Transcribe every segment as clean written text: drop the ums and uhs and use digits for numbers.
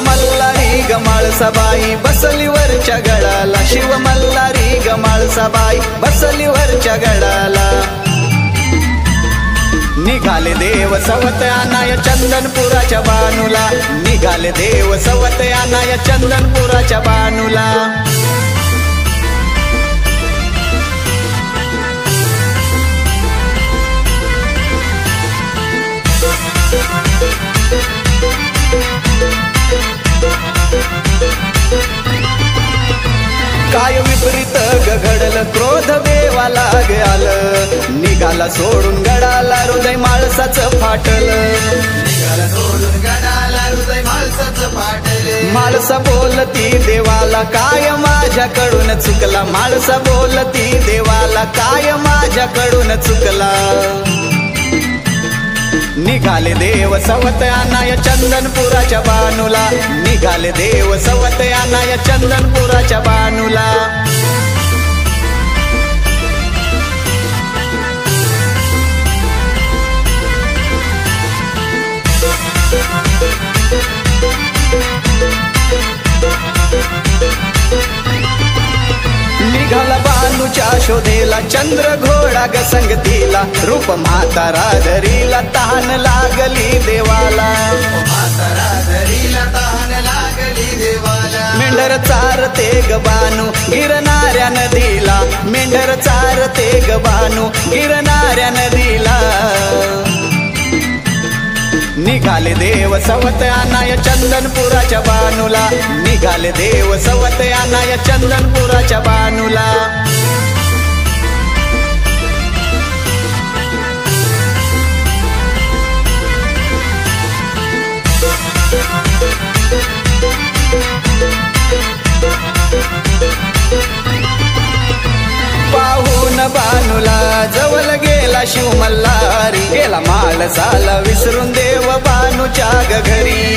मल्हारी ग म्हाळसाबाई बसली वरच्या गडाला, शिव मल्हारी ग म्हाळसाबाई बसली वरच्या गडाला. निघाले देव सवत आणाय चंदनपुराच्या बानूला, निघाले देव सवत आणाय चंदनपुराच्या बानूला. काय विपरीत घडलं क्रोध देवाला आलं, निघाला सोडून गडाला हृदय माळसाचं फाटलं. निघाला सोडून गडाला हृदय माळसाचं फाटलं. माळसा बोलती देवाला काय माझ्याकडून चुकला, माळसा बोलती देवाला काय माझ्याकडून चुकला. निघाले देव सवत आणाय चंदनपुराच्या बानूला, निघाले देव सवत आणाय चंदनपुराच्या बानूला. निघाला बानूच्या शोधेला चंद्र घोडा ग संगतीला, रूप म्हातारा धरीला तहान लागली देवाला. म्हातारा धरीला तहान लागली देवाला. मेंढर चारते ग बानू गिरणाऱ्या नदीला, मेंढर चारते ग बानू गिरणाऱ्या नदीला. निघाले देव सवत आणाय चंदनपुराच्या बानूला, निघाले देव सवत आणाय चंदनपुराच्या बानूला. पाहून बानूला जवळ गेला शिव मल्हारी, गेला माळसाला विसरून देव बानूच्या घरी.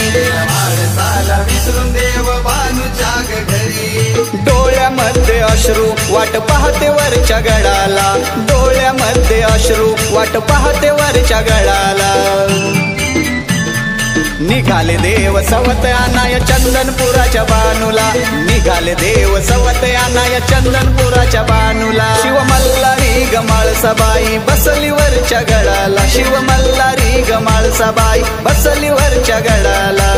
माळसाला विसरून देव बानूच्या घरी. डोळ्यामध्ये अश्रू वाट पाहते वरच्या गडाला, डोळ्यामध्ये अश्रू वाट पाहते वरच्या गडाला. निघाले देव सवत आणाय चंदनपुराच्या बानूला, निघाले देव सवत आणाय चंदनपुराच्या बानूला. शिव मल्हारी ग म्हाळसाबाई बसली वरच्या गडाला, शिव मल्हारी ग म्हाळसाबाई बसली वरच्या गडाला.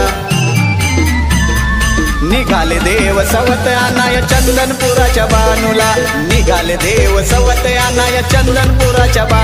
निघाले देव सवत आणाय चंदनपुराच्या बानूला, निघाले देव सवत आणाय चंदनपुराच्या बानूला.